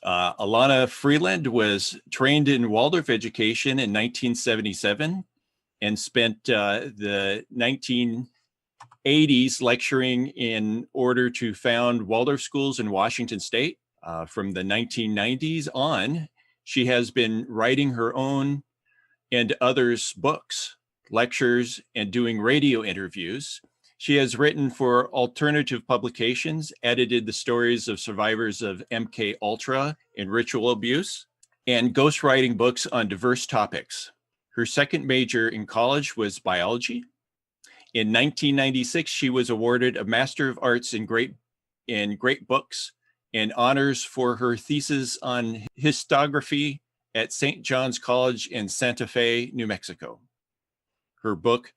Elana Freeland was trained in Waldorf education in 1977 and spent the 1980s lecturing in order to found Waldorf schools in Washington State. From the 1990s on, she has been writing her own and others' books, lectures, and doing radio interviews. She has written for alternative publications, edited the stories of survivors of MK Ultra and ritual abuse, and ghostwriting books on diverse topics. Her second major in college was biology. In 1996, she was awarded a Master of Arts in Great Books and honors for her thesis on histography at St. John's College in Santa Fe, New Mexico. Her book,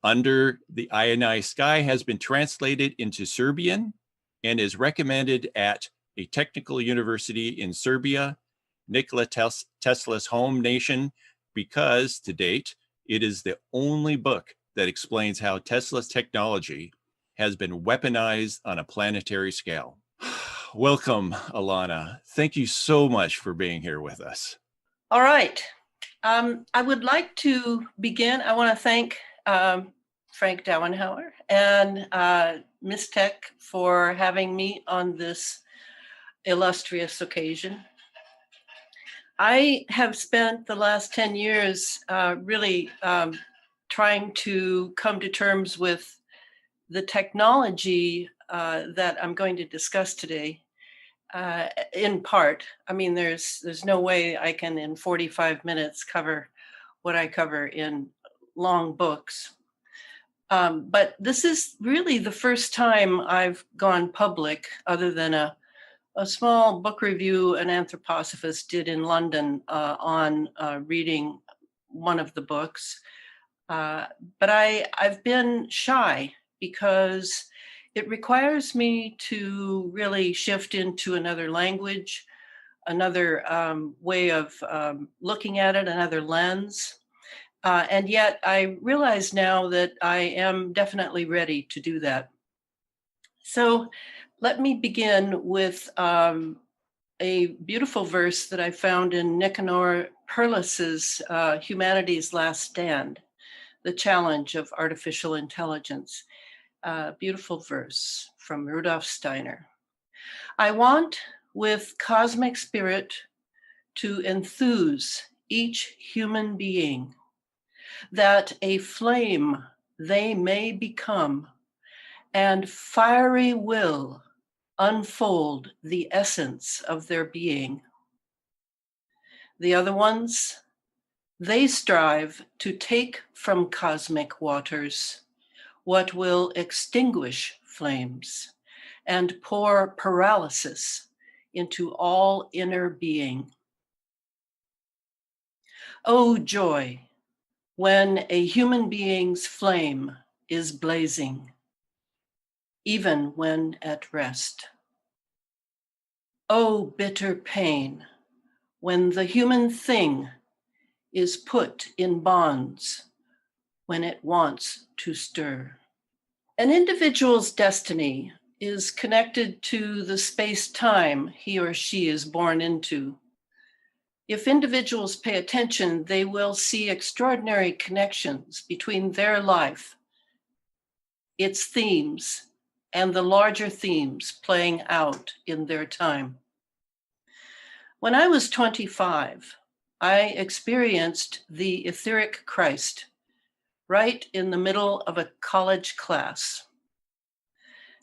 Under the Ionized Sky, has been translated into Serbian and is recommended at a technical university in Serbia, Nikola Tesla's home nation, because to date, it is the only book that explains how Tesla's technology has been weaponized on a planetary scale. Welcome, Elana. Thank you so much for being here with us. All right. I would like to begin. I want to thank Frank Dauenhauer and MysTech for having me on this illustrious occasion. I have spent the last 10 years really trying to come to terms with the technology that I'm going to discuss today. In part, I mean, there's no way I can in 45 minutes cover what I cover in long books. But this is really the first time I've gone public, other than a small book review an anthroposophist did in London on reading one of the books. But I've been shy because it requires me to really shift into another language, another way of looking at it, another lens. And yet I realize now that I am definitely ready to do that. So let me begin with a beautiful verse that I found in Nicanor Perlis's Humanity's Last Stand, The Challenge of Artificial Intelligence. Beautiful verse from Rudolf Steiner. I want with cosmic spirit to enthuse each human being, that a flame they may become, and fiery will unfold the essence of their being. The other ones, they strive to take from cosmic waters what will extinguish flames and pour paralysis into all inner being. Oh, joy, when a human being's flame is blazing, even when at rest. Oh, bitter pain, when the human thing is put in bonds when it wants to stir. An individual's destiny is connected to the space-time he or she is born into. If individuals pay attention, they will see extraordinary connections between their life, its themes, and the larger themes playing out in their time. When I was 25, I experienced the etheric Christ right in the middle of a college class.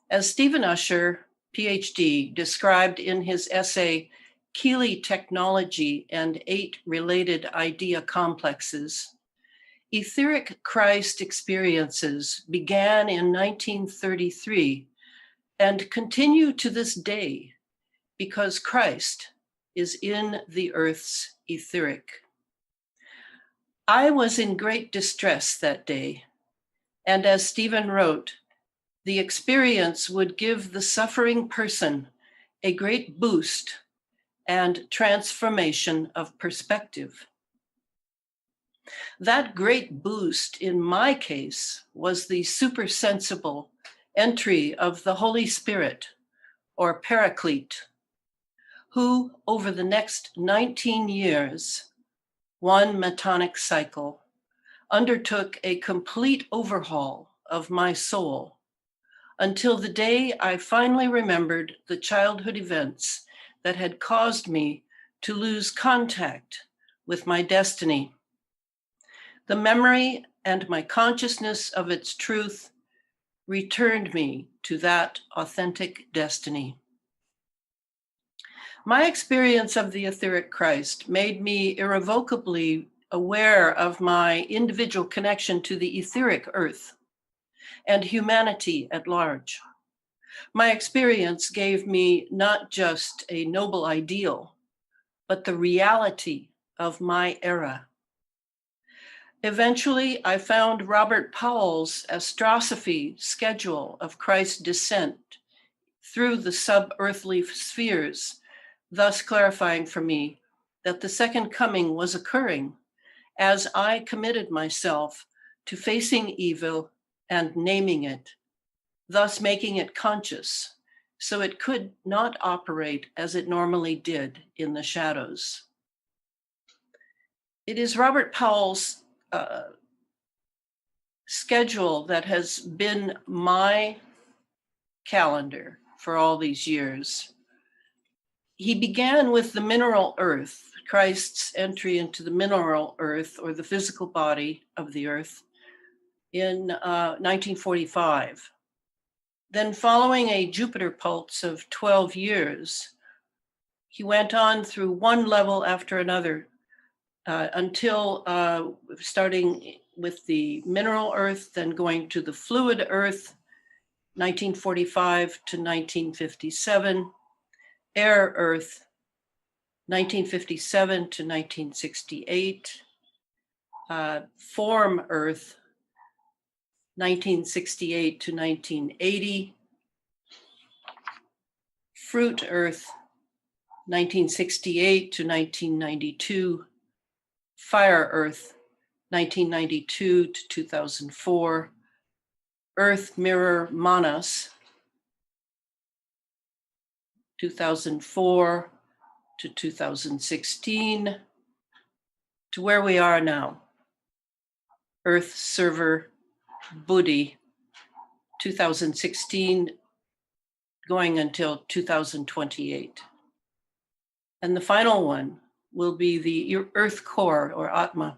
As Stephen Usher, PhD, described in his essay, Keeley Technology and 8 Related Idea Complexes, etheric Christ experiences began in 1933 and continue to this day because Christ is in the earth's etheric. I was in great distress that day, and as Stephen wrote, the experience would give the suffering person a great boost and transformation of perspective. That great boost in my case was the supersensible entry of the Holy Spirit, or Paraclete, who, over the next 19 years, one metonic cycle, undertook a complete overhaul of my soul until the day I finally remembered the childhood events that had caused me to lose contact with my destiny. The memory and my consciousness of its truth returned me to that authentic destiny. My experience of the etheric Christ made me irrevocably aware of my individual connection to the etheric earth and humanity at large. My experience gave me not just a noble ideal, but the reality of my era. Eventually, I found Robert Powell's astrosophy schedule of Christ's descent through the sub-earthly spheres, thus clarifying for me that the second coming was occurring as I committed myself to facing evil and naming it, thus making it conscious, so it could not operate as it normally did in the shadows. It is Robert Powell's schedule that has been my calendar for all these years. He began with the mineral earth, Christ's entry into the mineral earth, or the physical body of the earth, in 1945. Then, following a Jupiter pulse of 12 years, he went on through one level after another until starting with the mineral earth, then going to the fluid earth, 1945 to 1957, air earth, 1957 to 1968, form earth, 1968 to 1980, fruit earth, 1968 to 1992, fire earth, 1992 to 2004, earth mirror manas, 2004 to 2016, to where we are now, earth server Buddhi, 2016 going until 2028. And the final one will be the earth core, or Atma,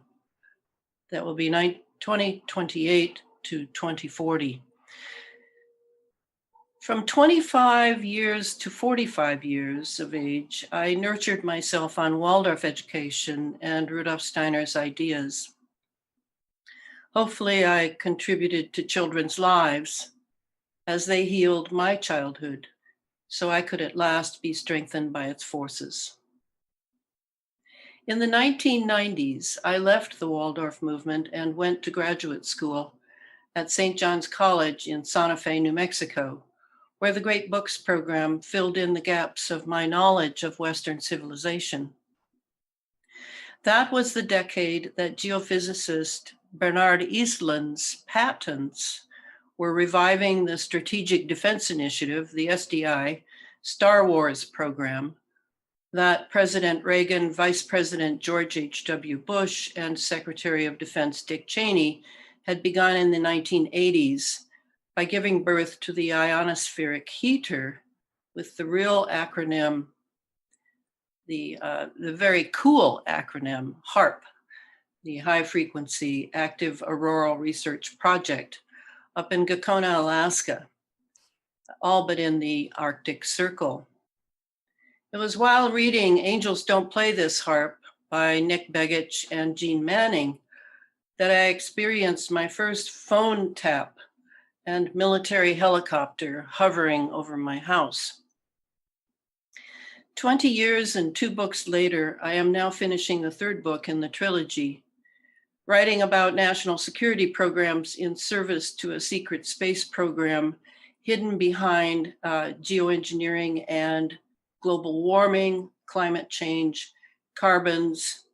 that will be 2028 to 2040. From 25 years to 45 years of age, I nurtured myself on Waldorf education and Rudolf Steiner's ideas. Hopefully, I contributed to children's lives as they healed my childhood, so I could at last be strengthened by its forces. In the 1990s, I left the Waldorf movement and went to graduate school at St. John's College in Santa Fe, New Mexico, where the Great Books program filled in the gaps of my knowledge of Western civilization. That was the decade that geophysicist Bernard Eastland's patents were reviving the Strategic Defense Initiative, the SDI, Star Wars program, that President Reagan, Vice President George H.W. Bush, and Secretary of Defense Dick Cheney had begun in the 1980s by giving birth to the ionospheric heater with the real acronym, the very cool acronym, HAARP, the High Frequency Active Auroral Research Project, up in Gakona, Alaska, all but in the Arctic Circle. It was while reading Angels Don't Play This Harp by Nick Begich and Gene Manning that I experienced my first phone tap and military helicopter hovering over my house. 20 years and 2 books later, I am now finishing the 3rd book in the trilogy, writing about national security programs in service to a secret space program hidden behind geoengineering and global warming, climate change, carbons.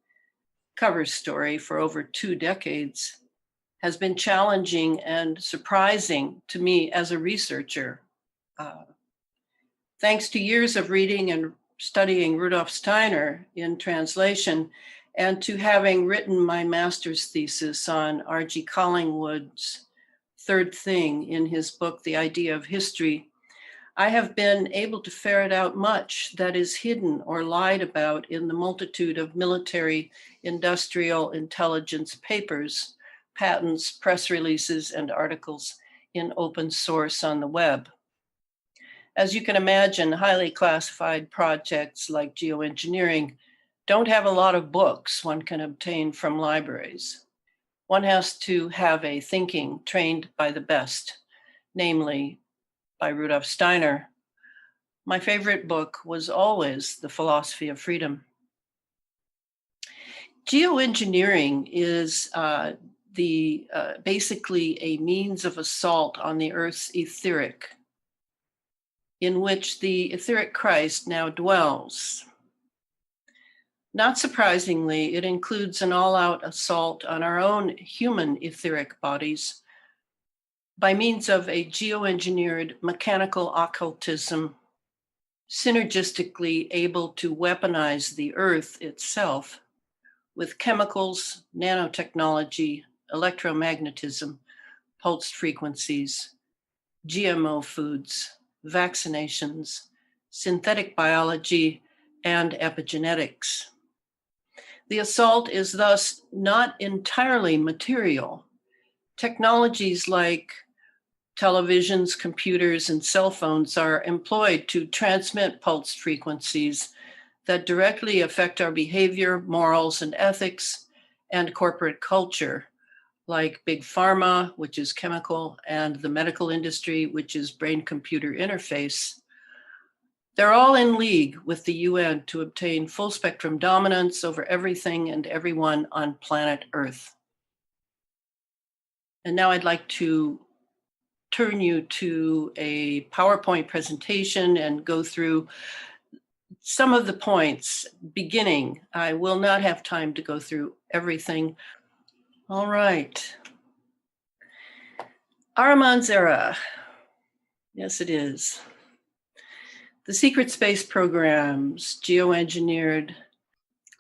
Cover story for over 2 decades has been challenging and surprising to me as a researcher. Thanks to years of reading and studying Rudolf Steiner in translation and to having written my master's thesis on R.G. Collingwood's third thing in his book, The Idea of History, I have been able to ferret out much that is hidden or lied about in the multitude of military industrial intelligence papers, patents, press releases, and articles in open source on the web. As you can imagine, highly classified projects like geoengineering don't have a lot of books one can obtain from libraries. One has to have a thinking trained by the best, namely by Rudolf Steiner. My favorite book was always The Philosophy of Freedom. Geoengineering is basically a means of assault on the Earth's etheric, in which the etheric Christ now dwells. Not surprisingly, it includes an all-out assault on our own human etheric bodies by means of a geoengineered mechanical occultism, synergistically able to weaponize the Earth itself with chemicals, nanotechnology, electromagnetism, pulsed frequencies, GMO foods, vaccinations, synthetic biology, and epigenetics. The assault is thus not entirely material. Technologies like televisions, computers, and cell phones are employed to transmit pulsed frequencies that directly affect our behavior, morals, and ethics, and corporate culture, like big pharma, which is chemical, and the medical industry, which is brain-computer interface. They're all in league with the UN to obtain full spectrum dominance over everything and everyone on planet Earth. And now I'd like to turn you to a PowerPoint presentation and go through some of the points beginning. I will not have time to go through everything. All right. Ahrimans era. Yes, it is. The secret space programs, geoengineered.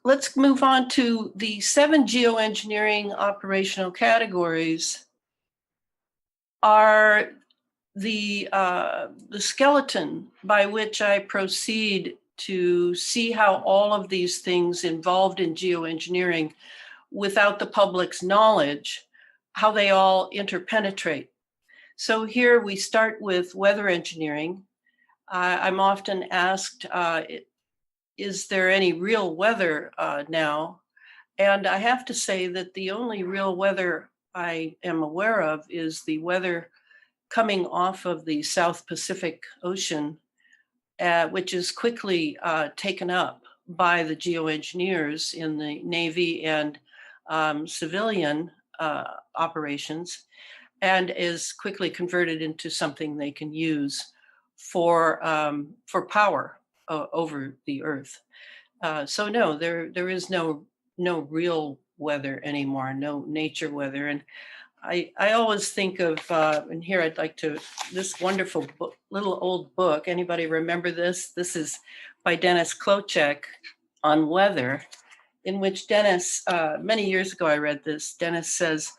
Let's move on to the 7 geoengineering operational categories are the skeleton by which I proceed to see how all of these things involved in geoengineering without the public's knowledge, how they all interpenetrate. So here we start with weather engineering. I'm often asked, is there any real weather now? And I have to say that the only real weather I am aware of is the weather coming off of the South Pacific Ocean, which is quickly taken up by the geoengineers in the Navy and civilian operations, and is quickly converted into something they can use for power over the Earth. So no, there is no real weather anymore, no nature weather. And I always think of, and here I'd like to, this wonderful book, little old book. Anybody remember this? This is by Dennis Klochek on weather, in which Dennis, many years ago I read this, Dennis says,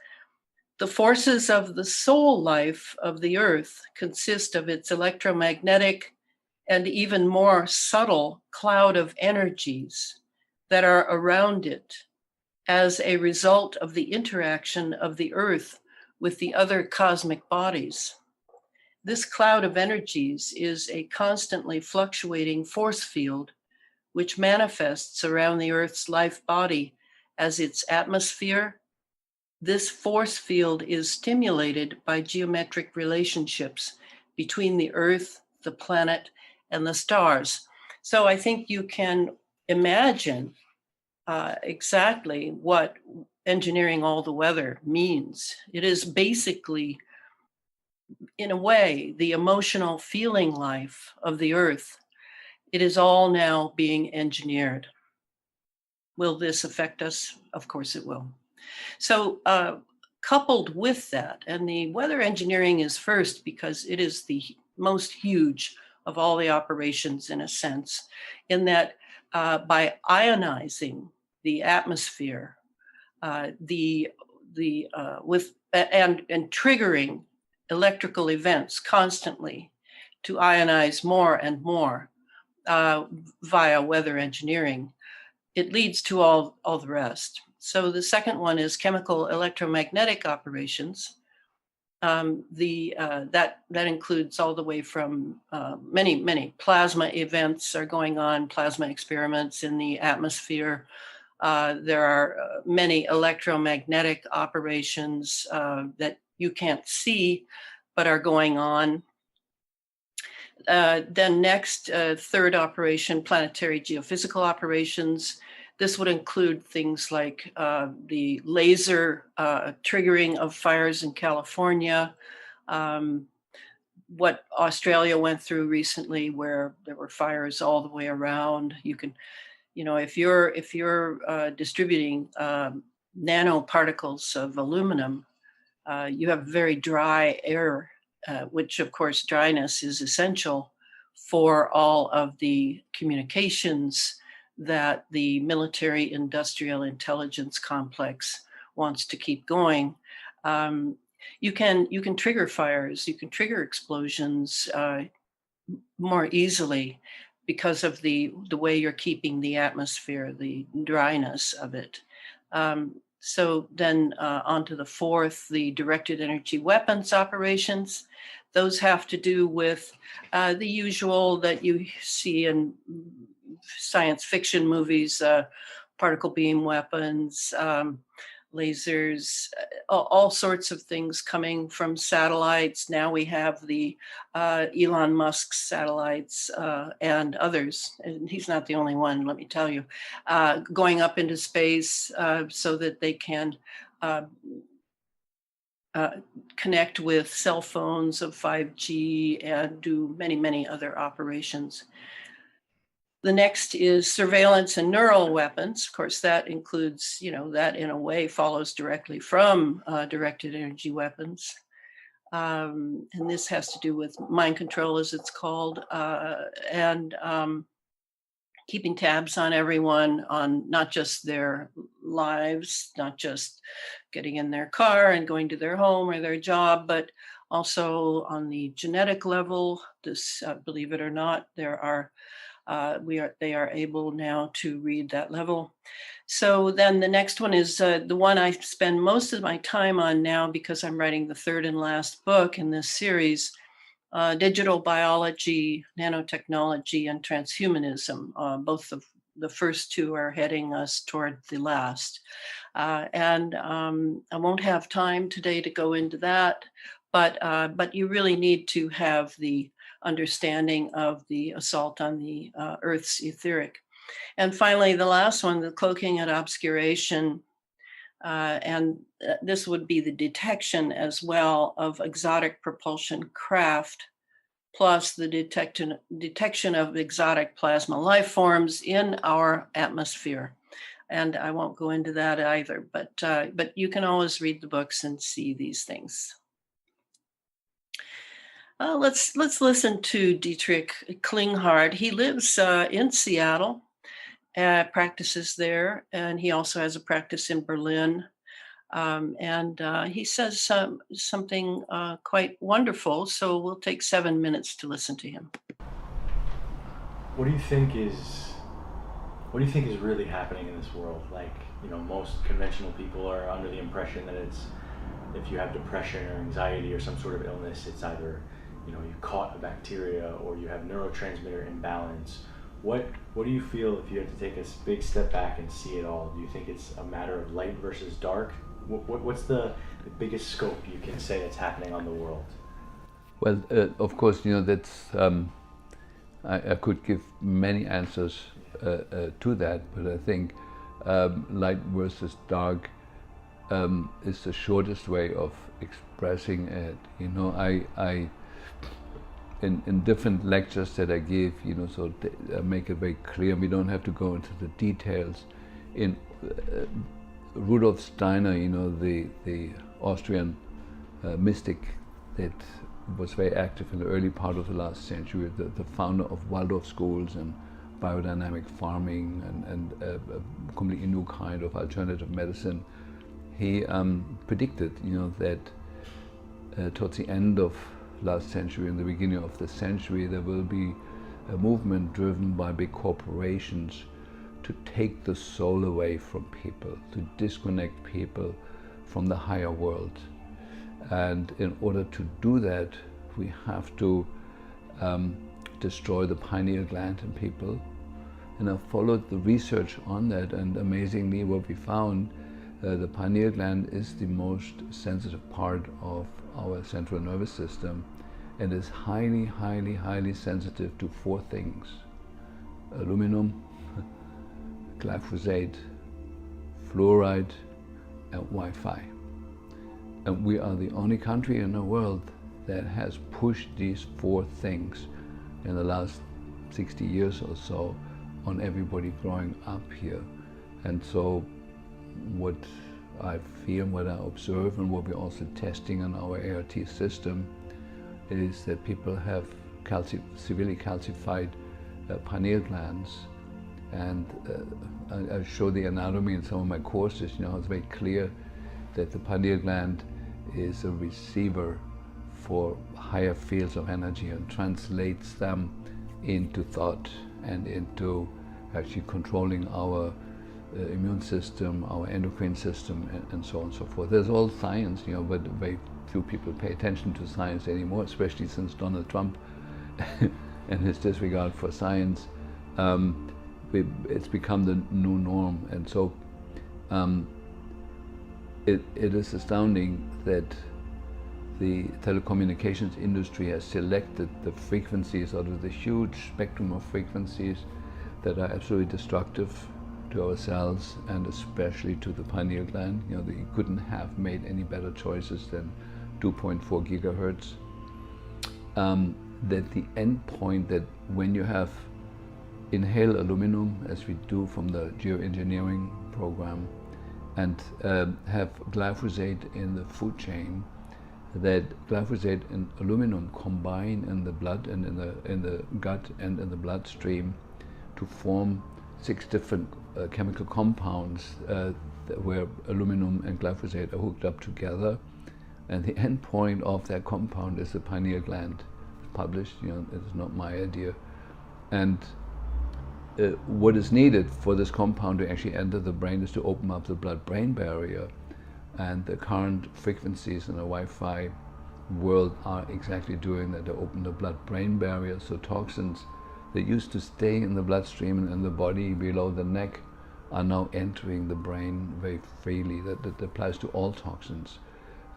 the forces of the soul life of the Earth consist of its electromagnetic and even more subtle cloud of energies that are around it as a result of the interaction of the Earth with the other cosmic bodies. This cloud of energies is a constantly fluctuating force field which manifests around the Earth's life body as its atmosphere. This force field is stimulated by geometric relationships between the Earth, the planet, and the stars. So I think you can imagine exactly what engineering all the weather means. It is basically, in a way, the emotional feeling life of the Earth. It is all now being engineered. Will this affect us? Of course it will. So coupled with that, and the weather engineering is first because it is the most huge of all the operations, in a sense, in that by ionizing the atmosphere, with and triggering electrical events constantly to ionize more and more via weather engineering, it leads to all the rest. So the second one is chemical electromagnetic operations. That includes all the way from many plasma events are going on, plasma experiments in the atmosphere. There are many electromagnetic operations that you can't see, but are going on. Then next, third operation, planetary geophysical operations. This would include things like the laser triggering of fires in California, what Australia went through recently, where there were fires all the way around. You can, if you're distributing nanoparticles of aluminum, you have very dry air, which of course dryness is essential for all of the communications that the military industrial intelligence complex wants to keep going. You can trigger fires, you can trigger explosions more easily because of the way you're keeping the atmosphere, the dryness of it. So then on to the fourth, the directed energy weapons operations. Those have to do with the usual that you see in science fiction movies, particle beam weapons, lasers, all sorts of things coming from satellites. Now we have the Elon Musk's satellites and others, and he's not the only one, let me tell you, going up into space so that they can connect with cell phones of 5G and do many other operations. The next is surveillance and neural weapons. Of course, that includes, that in a way follows directly from directed energy weapons. And this has to do with mind control, as it's called, and keeping tabs on everyone, on not just their lives, not just getting in their car and going to their home or their job, but also on the genetic level. This, believe it or not, they are able now to read that level. So then the next one is the one I spend most of my time on now because I'm writing the third and last book in this series, digital biology, nanotechnology, and transhumanism. Both of the first two are heading us toward the last. And I won't have time today to go into that, but you really need to have the understanding of the assault on the Earth's etheric. And finally, the last one, the cloaking and obscuration, and this would be the detection as well of exotic propulsion craft, plus the detection of exotic plasma life forms in our atmosphere. And I won't go into that either, but you can always read the books and see these things. Let's listen to Dietrich Klinghardt. He lives in Seattle, practices there, and he also has a practice in Berlin. And he says something quite wonderful. So we'll take 7 minutes to listen to him. What do you think is really happening in this world? Like, most conventional people are under the impression that it's, if you have depression or anxiety or some sort of illness, it's either you caught a bacteria or you have neurotransmitter imbalance. What do you feel if you had to take a big step back and see it all? Do you think it's a matter of light versus dark? What's the biggest scope you can say that's happening on the world? Well, of course, that's I could give many answers to that, but I think light versus dark is the shortest way of expressing it. I in different lectures that I give, so I make it very clear. We don't have to go into the details. In Rudolf Steiner, the Austrian mystic that was very active in the early part of the last century, the founder of Waldorf schools and biodynamic farming and a completely new kind of alternative medicine. He predicted, that towards the end of last century and the beginning of this century, there will be a movement driven by big corporations to take the soul away from people, to disconnect people from the higher world. And in order to do that, we have to destroy the pineal gland in people. And I followed the research on that, and amazingly what we found, the pineal gland is the most sensitive part of our central nervous system and is highly, highly, highly sensitive to 4 things: aluminum, glyphosate, fluoride, and Wi-Fi. And we are the only country in the world that has pushed these 4 things in the last 60 years or so on everybody growing up here. And so what I feel, what I observe, and what we're also testing in our ART system is that people have severely calcified pineal glands. And I show the anatomy in some of my courses. It's very clear that the pineal gland is a receiver for higher fields of energy and translates them into thought and into actually controlling our immune system, our endocrine system, and so on and so forth. There's all science, but very few people pay attention to science anymore, especially since Donald Trump and his disregard for science. It's become the new norm. And so it is astounding that the telecommunications industry has selected the frequencies out of the huge spectrum of frequencies that are absolutely destructive to our cells and especially to the pineal gland. You couldn't have made any better choices than 2.4 gigahertz. That the end point, that when you have inhale aluminum, as we do from the geoengineering program, and have glyphosate in the food chain, that glyphosate and aluminum combine in the blood and in the gut and in the bloodstream to form 6 different chemical compounds where aluminum and glyphosate are hooked up together, and the end point of that compound is the pineal gland. It's published, it's not my idea. And what is needed for this compound to actually enter the brain is to open up the blood-brain barrier, and the current frequencies in the Wi-Fi world are exactly doing that. They open the blood-brain barrier, so toxins that used to stay in the bloodstream and in the body below the neck are now entering the brain very freely. That applies to all toxins,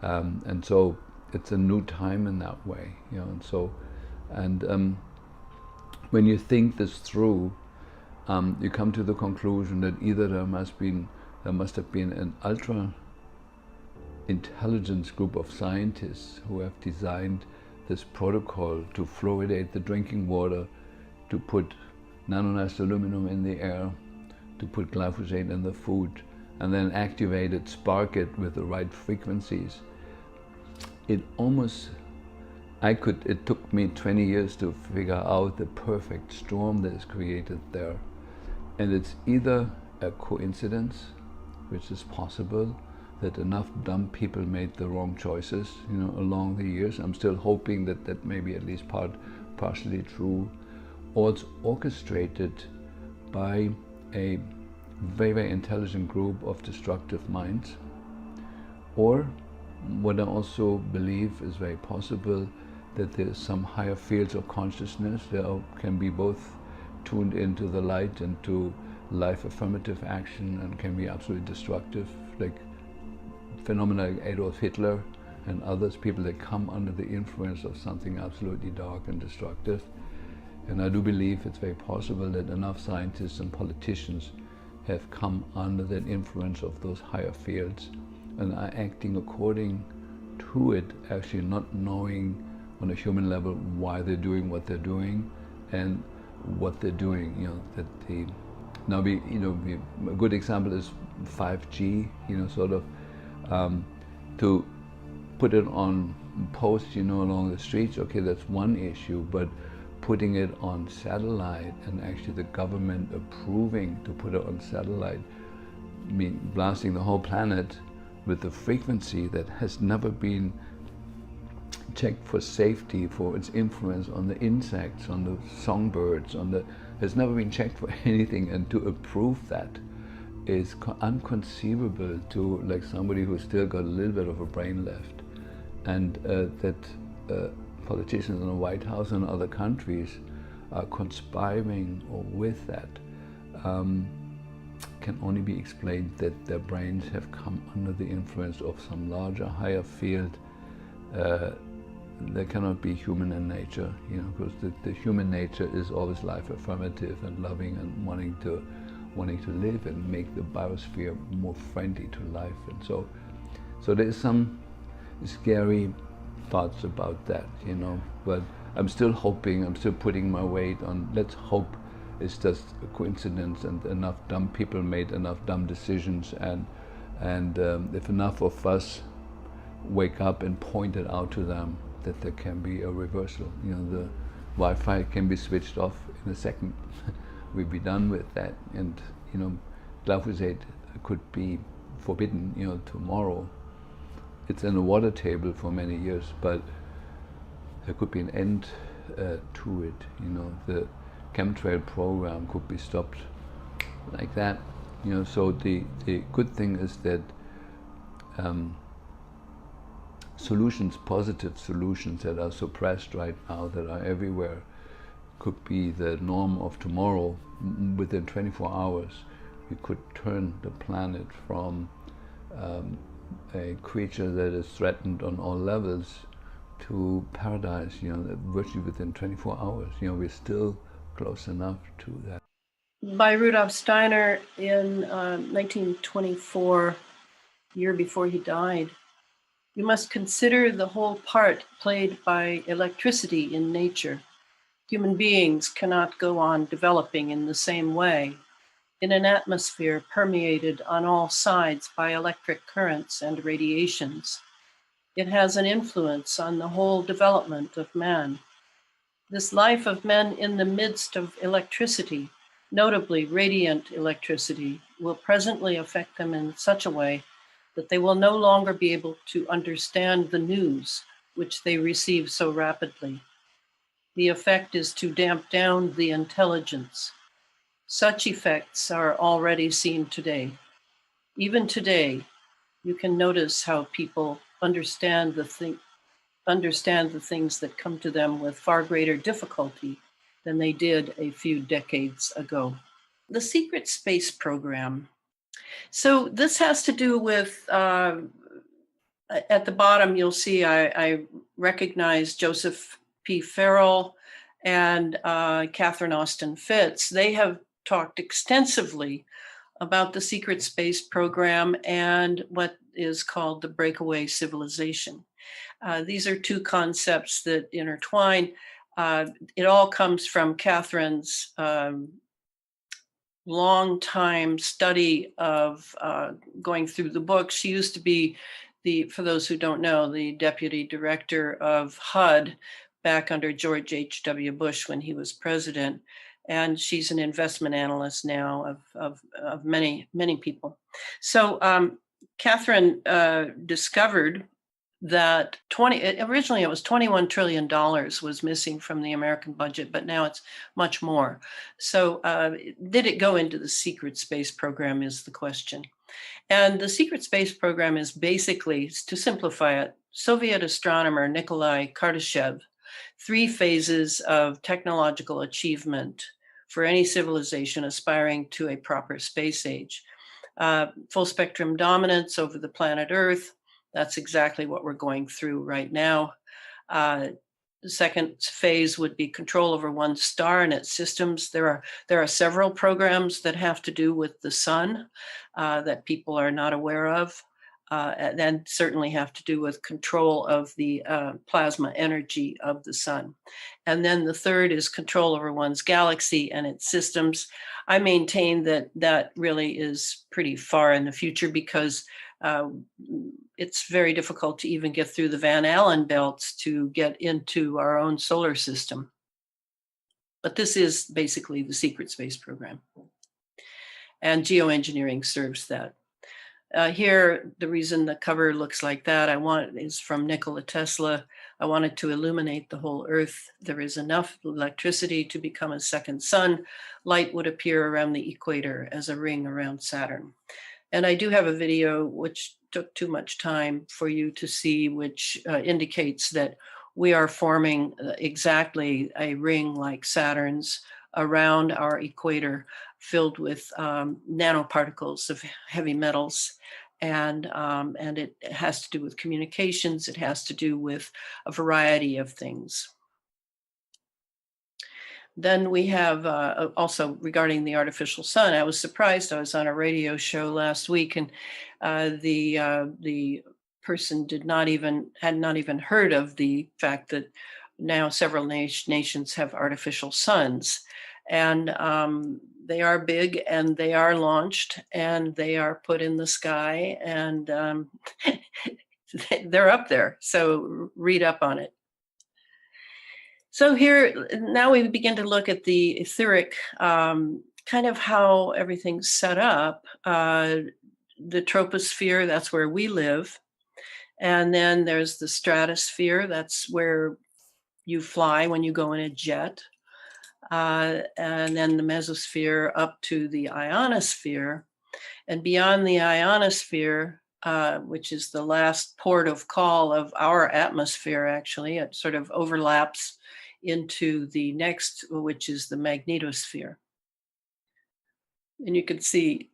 and so it's a new time in that way, And so, when you think this through, you come to the conclusion that either there must have been an ultra intelligence group of scientists who have designed this protocol to fluoridate the drinking water, to put nanonized aluminum in the air, to put glyphosate in the food, and then activate it, spark it with the right frequencies. It took me 20 years to figure out the perfect storm that is created there. And it's either a coincidence, which is possible, that enough dumb people made the wrong choices, along the years. I'm still hoping that may be at least partially true, or it's orchestrated by a very, very intelligent group of destructive minds. Or what I also believe is very possible, that there's some higher fields of consciousness that can be both tuned into the light and to life affirmative action, and can be absolutely destructive, like phenomena like Adolf Hitler and others, people that come under the influence of something absolutely dark and destructive. And I do believe it's very possible that enough scientists and politicians have come under that influence of those higher fields and are acting according to it, actually not knowing on a human level why they're doing what they're doing and what they're doing. A good example is 5G. To put it on posts, along the streets, okay, that's one issue, but putting it on satellite and actually the government approving to put it on satellite, blasting the whole planet with a frequency that has never been checked for safety, for its influence on the insects, on the songbirds, has never been checked for anything, and to approve that is unconceivable to like somebody who's still got a little bit of a brain left, and that politicians in the White House and other countries are conspiring with that can only be explained that their brains have come under the influence of some larger, higher field. There cannot be human in nature, because the human nature is always life affirmative and loving and wanting to live and make the biosphere more friendly to life. And so there is some scary thoughts about that, but I'm still hoping, I'm still putting my weight on, let's hope it's just a coincidence and enough dumb people made enough dumb decisions, and if enough of us wake up and point it out to them, that there can be a reversal. The Wi-Fi can be switched off in a second. We'll be done with that, and glyphosate could be forbidden, tomorrow. It's in the water table for many years, but there could be an end to it. The chemtrail program could be stopped like that. So the good thing is that solutions, positive solutions that are suppressed right now, that are everywhere, could be the norm of tomorrow. Within 24 hours, we could turn the planet from a creature that is threatened on all levels to paradise, virtually within 24 hours. We're still close enough to that. By Rudolf Steiner in 1924, year before he died. You must consider the whole part played by electricity in nature. Human beings cannot go on developing in the same way in an atmosphere permeated on all sides by electric currents and radiations. It has an influence on the whole development of man. This life of men in the midst of electricity, notably radiant electricity, will presently affect them in such a way that they will no longer be able to understand the news which they receive so rapidly. The effect is to damp down the intelligence. Such effects are already seen today. Even today, you can notice how people understand the things that come to them with far greater difficulty than they did a few decades ago. The secret space program. So this has to do with, at the bottom, you'll see I recognize Joseph P. Farrell and Catherine Austin Fitts. They have talked extensively about the secret space program and what is called the breakaway civilization. These are two concepts that intertwine. It all comes from Catherine's long time study of going through the books. She used to be for those who don't know, the deputy director of HUD back under George H.W. Bush when he was president. And she's an investment analyst now of many, many people. So Catherine discovered that originally it was $21 trillion was missing from the American budget, but now it's much more. So did it go into the secret space program is the question. And the secret space program is basically, to simplify it, Soviet astronomer Nikolai Kardashev, 3 phases of technological achievement for any civilization aspiring to a proper space age. Full spectrum dominance over the planet Earth. That's exactly what we're going through right now. The second phase would be control over one star and its systems. There are several programs that have to do with the sun that people are not aware of. and then certainly have to do with control of the plasma energy of the sun. And then the third is control over one's galaxy and its systems. I maintain that that really is pretty far in the future, because it's very difficult to even get through the Van Allen belts to get into our own solar system. But this is basically the secret space program. And geoengineering serves that. Here, the reason the cover looks like that, is from Nikola Tesla. I wanted to illuminate the whole Earth. There is enough electricity to become a second sun. Light would appear around the equator as a ring around Saturn. And I do have a video which took too much time for you to see, which indicates that we are forming exactly a ring like Saturn's around our equator, filled with nanoparticles of heavy metals. And it has to do with communications. It has to do with a variety of things. Then we have also regarding the artificial sun. I was surprised. I was on a radio show last week, and the person had not even heard of the fact that now several nations have artificial suns, and they are big, and they are launched, and they are put in the sky, and they're up there. So read up on it. So here, now we begin to look at the etheric, kind of how everything's set up. The troposphere, that's where we live. And then there's the stratosphere, that's where you fly when you go in a jet. And then the mesosphere up to the ionosphere. And beyond the ionosphere, which is the last port of call of our atmosphere, actually, it sort of overlaps into the next, which is the magnetosphere. And you can see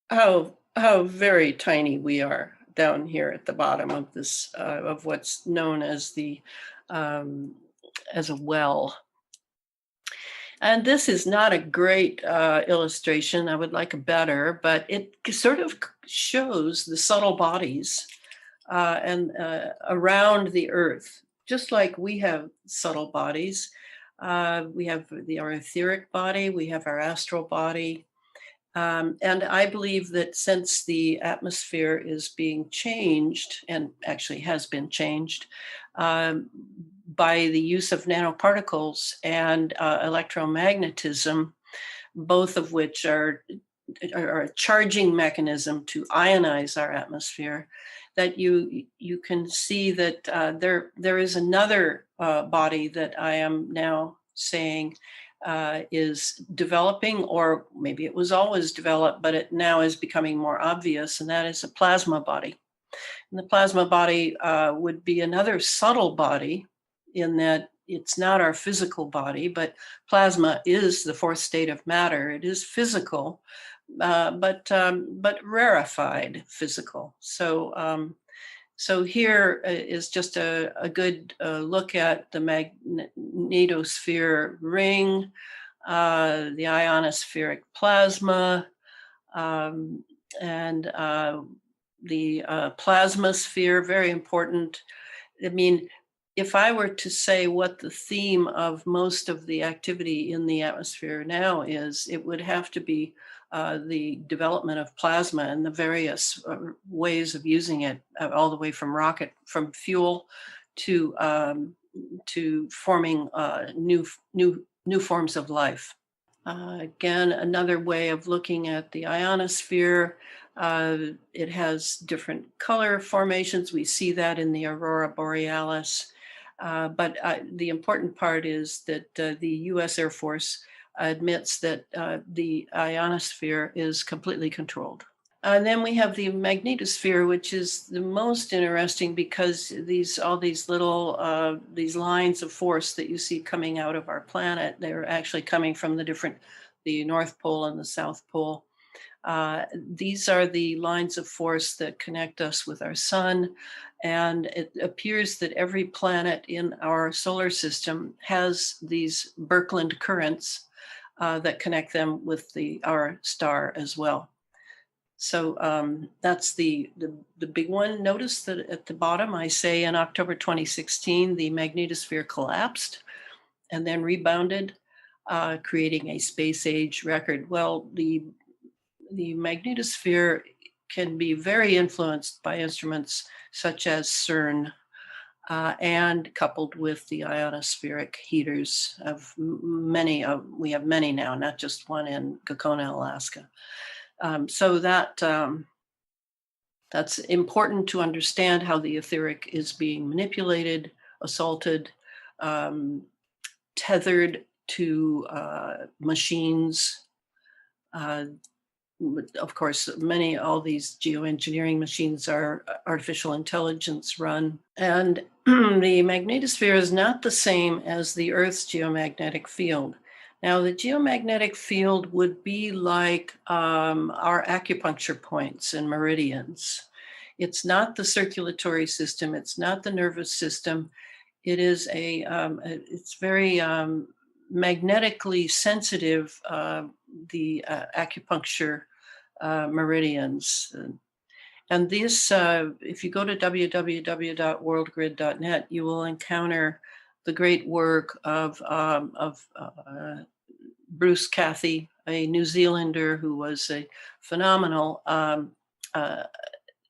how very tiny we are down here at the bottom of this, of what's known as the as a well. And this is not a great illustration. I would like a better, but it sort of shows the subtle bodies and around the Earth. Just like we have subtle bodies, we have our etheric body, we have our astral body. And I believe that since the atmosphere is being changed, and actually has been changed, by the use of nanoparticles and electromagnetism, both of which are a charging mechanism to ionize our atmosphere, that you can see that there is another body that I am now saying is developing, or maybe it was always developed, but it now is becoming more obvious, and that is a plasma body. And the plasma body would be another subtle body, in that it's not our physical body, but plasma is the fourth state of matter. It is physical, but rarefied physical. So here is just a good look at the magnetosphere ring, the ionospheric plasma, and the plasmasphere, very important. I mean, if I were to say what the theme of most of the activity in the atmosphere now is, it would have to be the development of plasma and the various ways of using it, all the way from fuel to forming new forms of life. Again, another way of looking at the ionosphere. It has different color formations. We see that in the aurora borealis. But the important part is that the U.S. Air Force admits that the ionosphere is completely controlled. And then we have the magnetosphere, which is the most interesting, because all these little these lines of force that you see coming out of our planet, they're actually coming from the North Pole and the South Pole. These are the lines of force that connect us with our sun. And it appears that every planet in our solar system has these Birkeland currents that connect them with our star as well. So that's the big one. Notice that at the bottom, I say in October 2016, the magnetosphere collapsed and then rebounded, creating a space age record. Well, the magnetosphere can be very influenced by instruments such as CERN, and coupled with the ionospheric heaters of many. We have many now, not just one in Gakona, Alaska. So that's important to understand how the etheric is being manipulated, assaulted, tethered to machines. Of course, all these geoengineering machines are artificial intelligence run. And the magnetosphere is not the same as the Earth's geomagnetic field. Now, the geomagnetic field would be like our acupuncture points and meridians. It's not the circulatory system. It's not the nervous system. It is it's very magnetically sensitive, the acupuncture meridians. And this, if you go to www.worldgrid.net, you will encounter the great work of Bruce Cathy, a New Zealander who was a phenomenal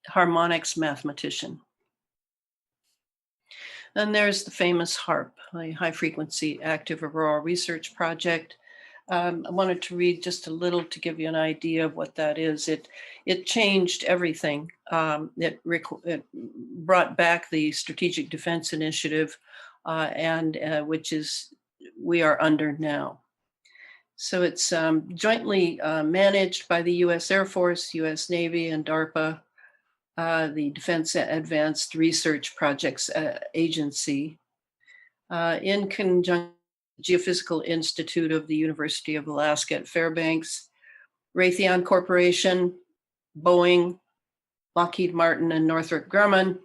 harmonics mathematician. Then there's the famous HARP, a high frequency active auroral research project. I wanted to read just a little to give you an idea of what that is. It changed everything. It brought back the Strategic Defense Initiative, which we are under now. So it's jointly managed by the U.S. Air Force, U.S. Navy, and DARPA, the Defense Advanced Research Projects Agency, in conjunction with the Geophysical Institute of the University of Alaska at Fairbanks, Raytheon Corporation, Boeing, Lockheed Martin, and Northrop Grumman.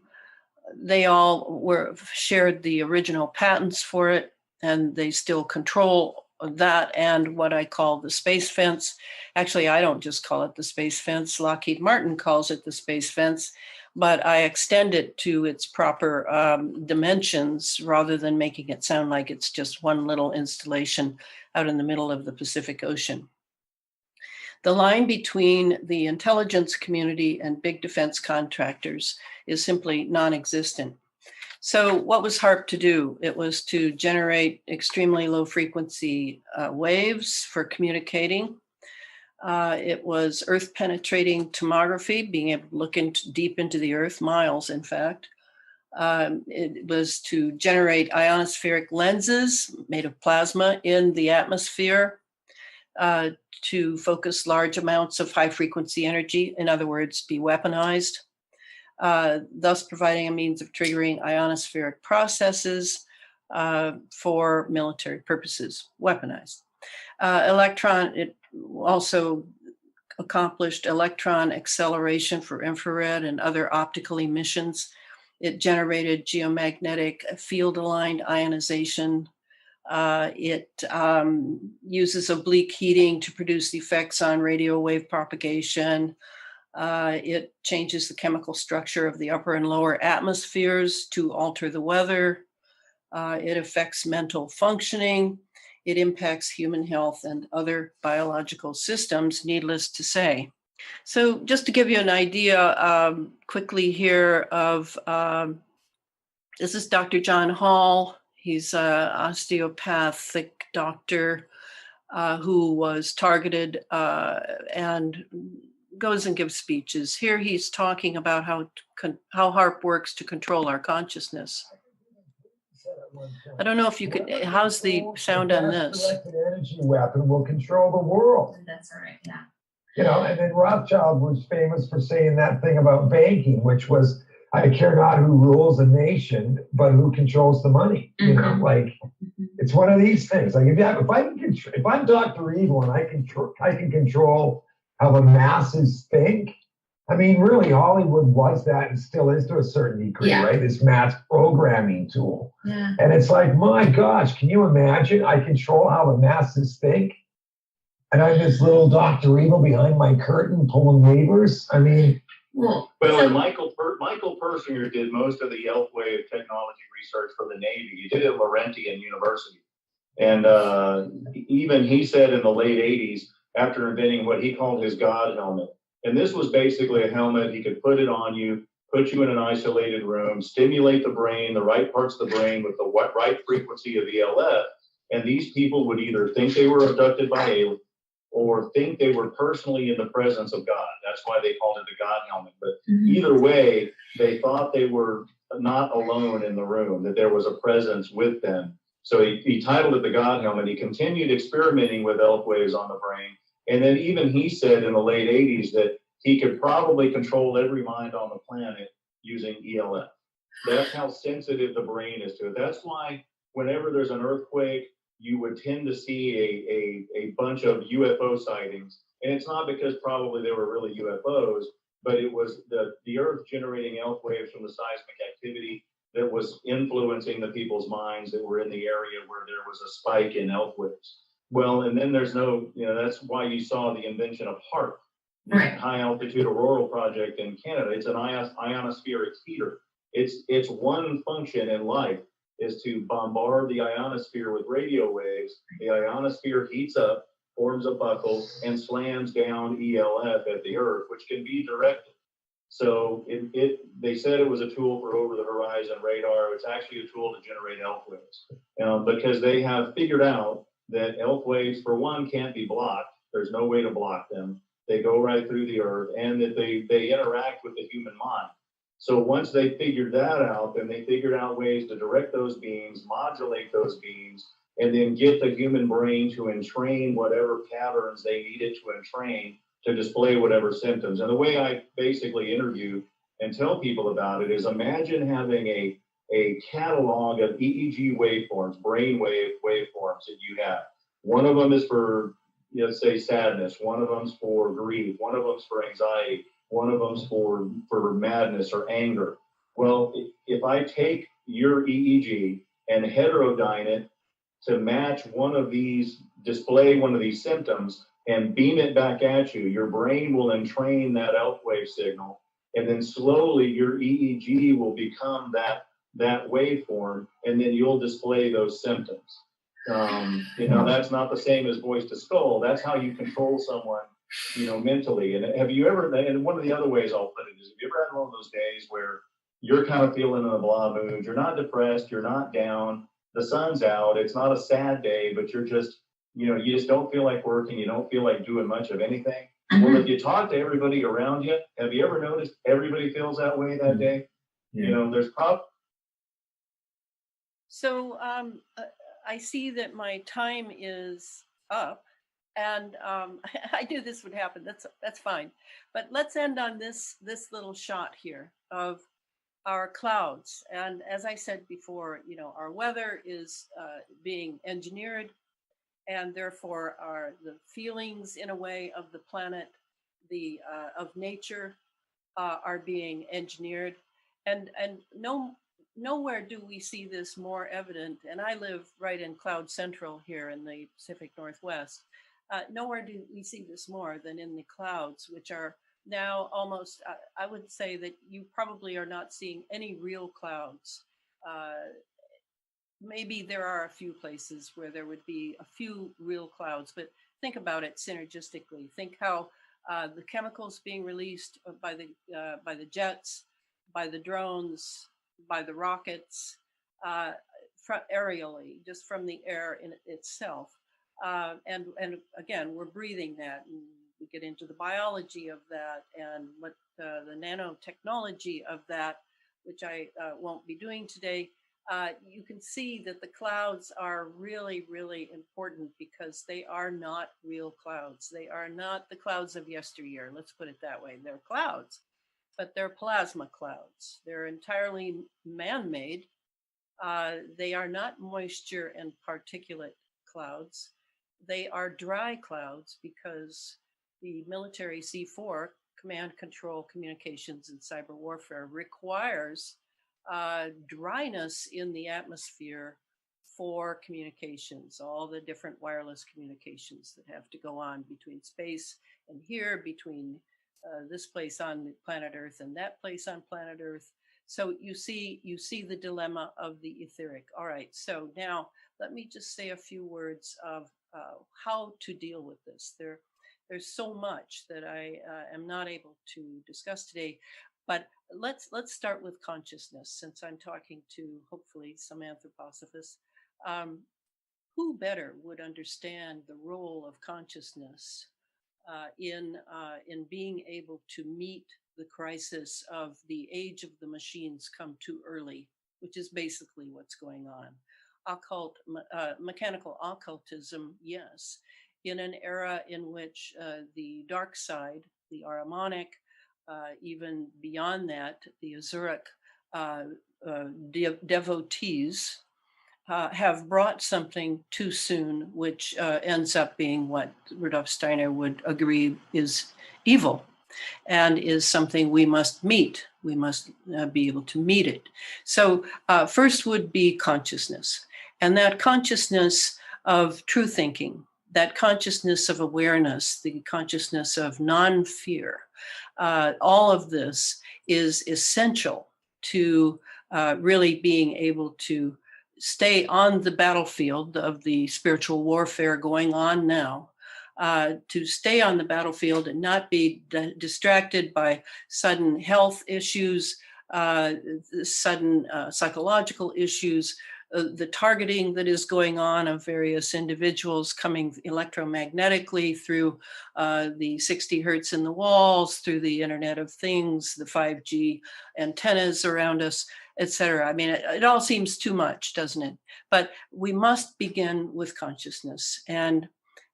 They all shared the original patents for it, and they still control that and what I call the space fence. Actually, I don't just call it the space fence. Lockheed Martin calls it the space fence, but I extend it to its proper dimensions rather than making it sound like it's just one little installation out in the middle of the Pacific Ocean. The line between the intelligence community and big defense contractors is simply non-existent. So what was HARP to do? It was to generate extremely low frequency waves for communicating. It was earth penetrating tomography, being able to look deep into the earth, miles in fact. It was to generate ionospheric lenses made of plasma in the atmosphere to focus large amounts of high frequency energy, in other words, be weaponized. Thus providing a means of triggering ionospheric processes for military purposes, weaponized. It also accomplished electron acceleration for infrared and other optical emissions. It generated geomagnetic field-aligned ionization. It uses oblique heating to produce effects on radio wave propagation. It changes the chemical structure of the upper and lower atmospheres to alter the weather. It affects mental functioning. It impacts human health and other biological systems, needless to say. So just to give you an idea quickly here of, this is Dr. John Hall. He's an osteopathic doctor who was targeted and goes and gives speeches. Here he's talking about how HARP works to control our consciousness. I don't know if you could, how's the sound on this? Directed energy weapon will control the world. That's all right, yeah. You know, and then Rothschild was famous for saying that thing about banking, which was, I care not who rules a nation, but who controls the money. You know, like it's one of these things. Like if I'm Dr. Evil and I can control how the masses think. I mean, really, Hollywood was that and still is to a certain degree, right? This mass programming tool. Yeah. And it's like, my gosh, can you imagine? I control how the masses think. and I'm this little Dr. Evil behind my curtain pulling levers. I mean, Well, and Michael Persinger did most of the Elfwave technology research for the Navy. He did it at Laurentian University. And even he said in the late 80s, after inventing what he called his God helmet, and this was basically a helmet, he could put it on you, put you in an isolated room, stimulate the brain, the right parts of the brain with the right frequency of ELF, and these people would either think they were abducted by aliens or think they were personally in the presence of God. That's why they called it the God helmet. But either way, they thought they were not alone in the room, that there was a presence with them. So he titled it the God helmet. He continued experimenting with elf waves on the brain. And then even he said in the late 80s that he could probably control every mind on the planet using ELF. That's how sensitive the brain is to it. That's why whenever there's an earthquake, you would tend to see a bunch of UFO sightings. And it's not because probably they were really UFOs, but it was the Earth generating elf waves from the seismic activity that was influencing the people's minds that were in the area where there was a spike in elf waves. Well, and then there's no, that's why you saw the invention of HAARP, the High Altitude Auroral Project in Canada. It's an ionospheric heater. Its one function in life is to bombard the ionosphere with radio waves. The ionosphere heats up, forms a buckle, and slams down ELF at the Earth, which can be directed. So they said it was a tool for over-the-horizon radar. It's actually a tool to generate elf waves because they have figured out that elf waves, for one, can't be blocked. There's no way to block them. They go right through the Earth, and that they interact with the human mind. So once they figured that out, then they figured out ways to direct those beams, modulate those beams, and then get the human brain to entrain whatever patterns they needed to entrain to display whatever symptoms. And the way I basically interview and tell people about it is imagine having a catalog of EEG waveforms, brain waveforms that you have. One of them is for, let's say, sadness. One of them's for grief. One of them's for anxiety. One of them's for madness or anger. Well, if I take your EEG and heterodyne it to match one of these, display one of these symptoms, and beam it back at you, your brain will entrain that elf wave signal, and then slowly your EEG will become that waveform, and then you'll display those symptoms. That's not the same as voice to skull. That's how you control someone, mentally. And have you ever, and one of the other ways I'll put it is, have you ever had one of those days where you're kind of feeling in a blah mood, you're not depressed, you're not down, the sun's out, it's not a sad day, but you're just, you just don't feel like working, you don't feel like doing much of anything. Well, if you talk to everybody around you, have you ever noticed everybody feels that way that day? There's probably. So I see that my time is up, and I knew this would happen. That's fine. But let's end on this little shot here of our clouds. And as I said before, our weather is being engineered, and therefore the feelings in a way of the planet, of nature, are being engineered, and nowhere do we see this more evident. And I live right in Cloud Central here in the Pacific Northwest. Nowhere do we see this more than in the clouds, which are now almost, I would say that you probably are not seeing any real clouds. Maybe there are a few places where there would be a few real clouds, but think about it synergistically. Think how the chemicals being released by the jets, by the drones, by the rockets, aerially, just from the air in itself. And again, we're breathing that, and we get into the biology of that and what the nanotechnology of that, which I won't be doing today. You can see that the clouds are really, really important because they are not real clouds. They are not the clouds of yesteryear. Let's put it that way. They're clouds, but they're plasma clouds. They're entirely man-made. They are not moisture and particulate clouds. They are dry clouds because the military C4, command, control, communications, and cyber warfare, requires dryness in the atmosphere for communications, all the different wireless communications that have to go on between space and here, between this place on planet Earth and that place on planet Earth. So you see the dilemma of the etheric. All right, so now let me just say a few words of how to deal with this. There's so much that I am not able to discuss today, but let's start with consciousness, since I'm talking to hopefully some anthroposophists. Who better would understand the role of consciousness in being able to meet the crisis of the age of the machines come too early, which is basically what's going on. Mechanical occultism, yes, in an era in which the dark side, the Ahrimanic, even beyond that, the Azuric devotees have brought something too soon, which ends up being what Rudolf Steiner would agree is evil and is something we must meet. We must be able to meet it. So first would be consciousness, and that consciousness of true thinking, that consciousness of awareness, the consciousness of non-fear. All of this is essential to really being able to stay on the battlefield of the spiritual warfare going on now, to stay on the battlefield and not be distracted by sudden health issues, sudden psychological issues, the targeting that is going on of various individuals coming electromagnetically through the 60 hertz in the walls, through the Internet of Things, the 5G antennas around us, etc. I mean, it all seems too much, doesn't it? But we must begin with consciousness and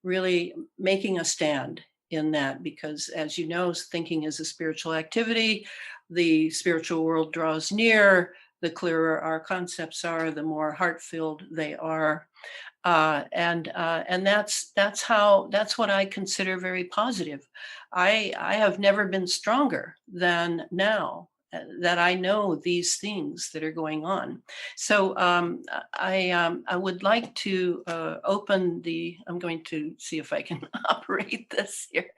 really making a stand in that, because as you know, thinking is a spiritual activity. The spiritual world draws near. The clearer our concepts are, the more heart-filled they are, and that's what I consider very positive. I have never been stronger than now that I know these things that are going on. So I would like to open the. I'm going to see if I can operate this here.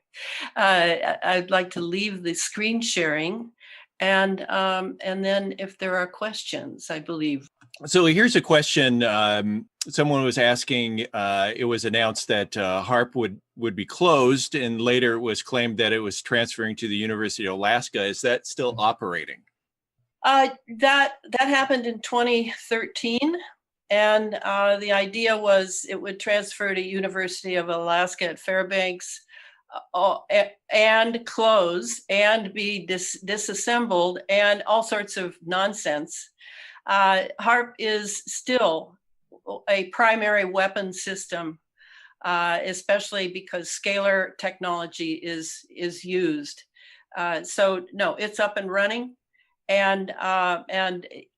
I'd like to leave the screen sharing. And then if there are questions, I believe. So here's a question. Someone was asking, it was announced that HARP would be closed, and later it was claimed that it was transferring to the University of Alaska. Is that still operating? That happened in 2013. And the idea was it would transfer to University of Alaska at Fairbanks, and close and be disassembled and all sorts of nonsense. HARP is still a primary weapon system, especially because scalar technology is used. So no, it's up and running. And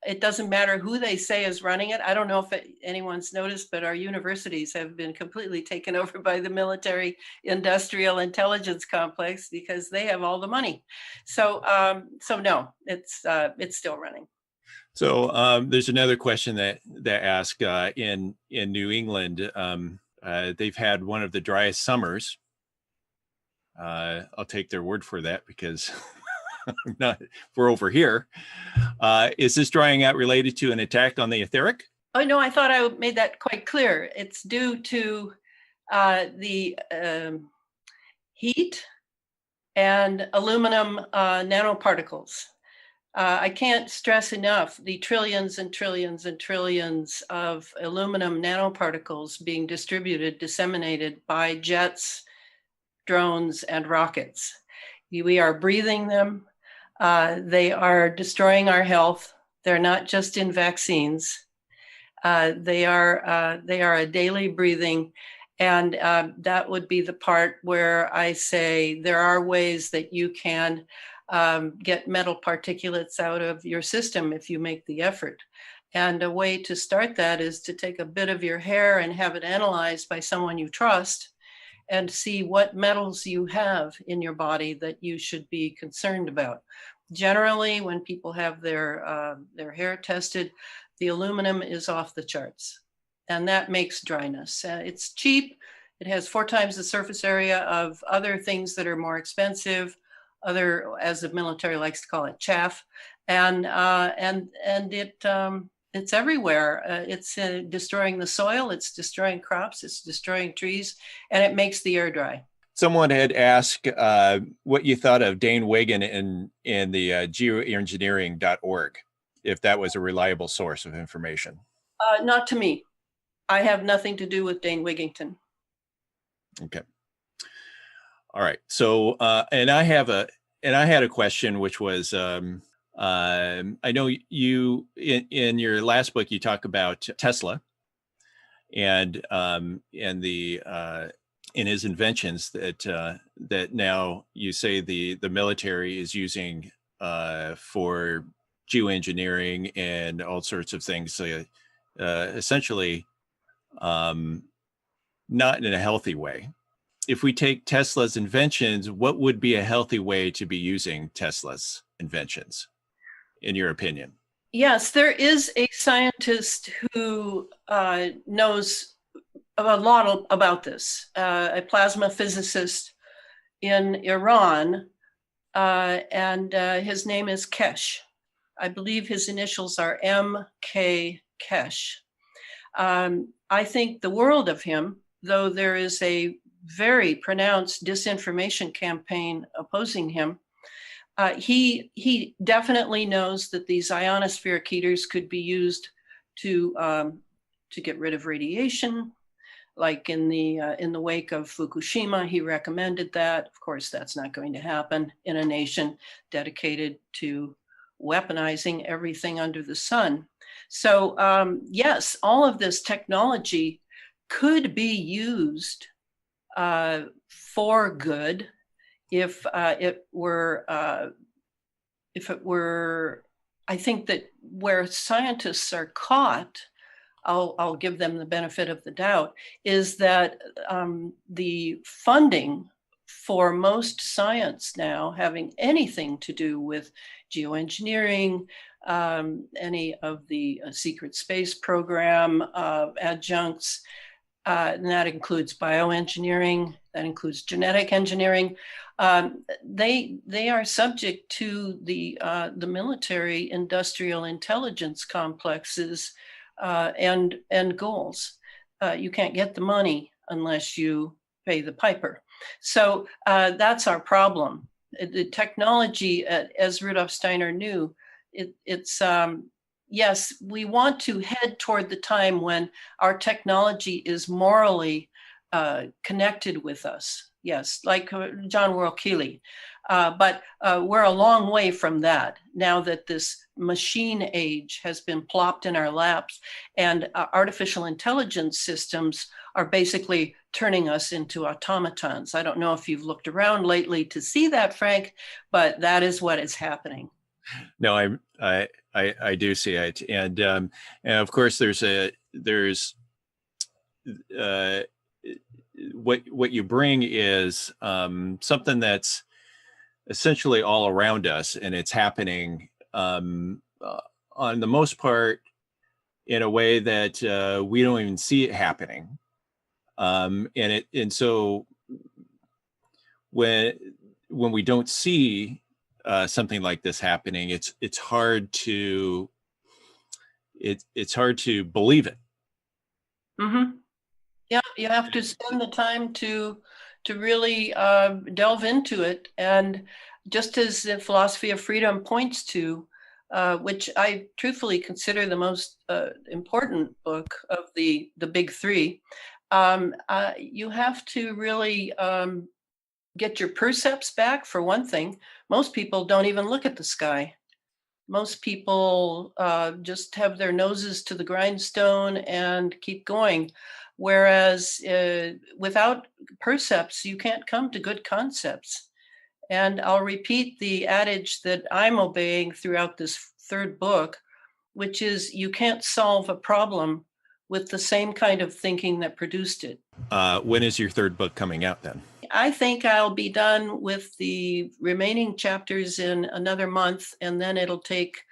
it doesn't matter who they say is running it. I don't know if anyone's noticed, but our universities have been completely taken over by the military industrial intelligence complex because they have all the money. So no, it's still running. So there's another question that asked in New England. They've had one of the driest summers. I'll take their word for that because we're over here. Is this drying out related to an attack on the etheric? Oh, no, I thought I made that quite clear. It's due to the heat and aluminum nanoparticles. I can't stress enough the trillions and trillions and trillions of aluminum nanoparticles being disseminated by jets, drones, and rockets. We are breathing them. They are destroying our health. They're not just in vaccines. They are a daily breathing. And that would be the part where I say there are ways that you can get metal particulates out of your system if you make the effort. And a way to start that is to take a bit of your hair and have it analyzed by someone you trust and see what metals you have in your body that you should be concerned about. Generally, when people have their hair tested, the aluminum is off the charts. and that makes dryness. It's cheap. It has 4 times the surface area of other things that are more expensive, other, as the military likes to call it, chaff, and it's everywhere. It's destroying the soil. It's destroying crops. It's destroying trees, and it makes the air dry. Someone had asked what you thought of Dane Wigan in the geoengineering.org, if that was a reliable source of information. Not to me. I have nothing to do with Dane Wigington. Okay. All right. So, and I had a question, which was, I know you in your last book you talk about Tesla, and the in his inventions that now you say the military is using for geoengineering and all sorts of things. So, essentially, not in a healthy way. If we take Tesla's inventions, what would be a healthy way to be using Tesla's inventions, in your opinion? Yes, there is a scientist who knows a lot about this, a plasma physicist in Iran, and his name is Kesh. I believe his initials are M.K. Kesh. I think the world of him, though there is a very pronounced disinformation campaign opposing him, he definitely knows that these ionospheric heaters could be used to get rid of radiation. Like in the wake of Fukushima, he recommended that. Of course, that's not going to happen in a nation dedicated to weaponizing everything under the sun. So yes, all of this technology could be used for good if it were, I think that where scientists are caught, I'll give them the benefit of the doubt, is that the funding for most science now having anything to do with geoengineering, any of the secret space program adjuncts, and that includes bioengineering, that includes genetic engineering. They are subject to the military industrial intelligence complexes and goals. You can't get the money unless you pay the piper. So that's our problem. The technology, as Rudolf Steiner knew, it's yes, we want to head toward the time when our technology is morally connected with us. Yes, like John Worrell Keeley. But we're a long way from that now that this machine age has been plopped in our laps, and artificial intelligence systems are basically turning us into automatons. I don't know if you've looked around lately to see that, Frank, but that is what is happening. No, I do see it, and of course there's what you bring is something that's essentially all around us, and it's happening on the most part in a way that we don't even see it happening, and so when we don't see something like this happening, it's hard to believe it. Mm-hmm. Yeah, you have to spend the time to really delve into it. And just as the philosophy of freedom points to, which I truthfully consider the most important book of the big three, you have to really get your percepts back, for one thing. Most people don't even look at the sky. Most people just have their noses to the grindstone and keep going. Whereas without percepts, you can't come to good concepts. And I'll repeat the adage that I'm obeying throughout this third book, which is you can't solve a problem with the same kind of thinking that produced it. When is your third book coming out then? I think I'll be done with the remaining chapters in another month, and then it'll take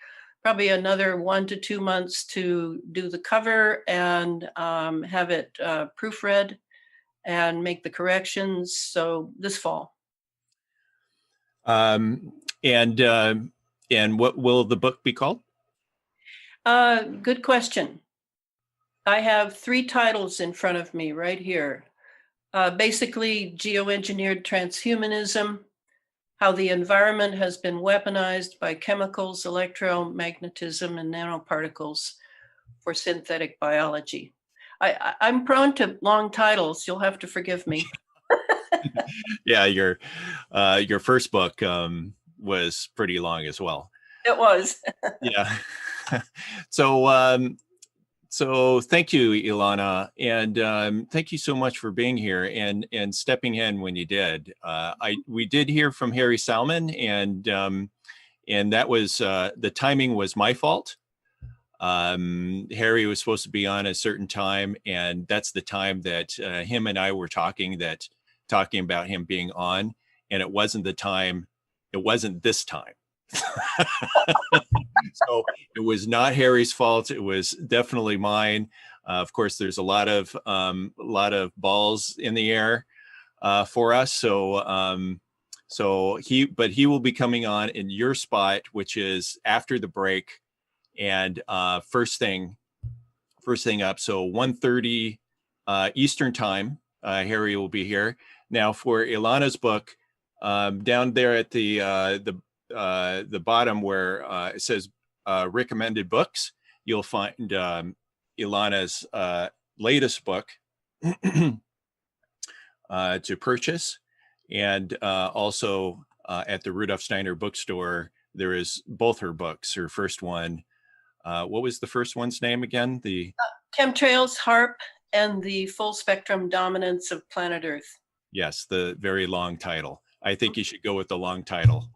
probably another 1 to 2 months to do the cover and have it proofread and make the corrections. So this fall. And what will the book be called? Good question. I have 3 titles in front of me right here. Basically, geoengineered transhumanism, how the environment has been weaponized by chemicals, electromagnetism, and nanoparticles for synthetic biology. I'm prone to long titles. You'll have to forgive me. Yeah, your first book was pretty long as well. It was. Yeah. So thank you, Elana, and thank you so much for being here and stepping in when you did. We did hear from Harry Salmon, and that was the timing was my fault. Harry was supposed to be on a certain time, and that's the time that him and I were talking about him being on, and it wasn't the time. It wasn't this time. So it was not Harry's fault. It was definitely mine. Of course, there's a lot of balls in the air for us. So he will be coming on in your spot, which is after the break, and first thing up. So 1:30 Eastern time. Harry will be here. Now for Elana's book, down there at the bottom where it says recommended books, you'll find Elana's latest book to purchase. And also at the Rudolf Steiner bookstore, there is both her books. Her first one, what was the first one's name again? The Chemtrails, HARP, and the Full Spectrum Dominance of Planet Earth. Yes, the very long title. I think you should go with the long title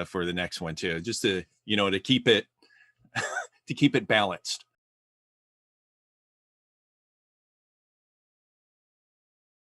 for the next one too, just to keep it balanced.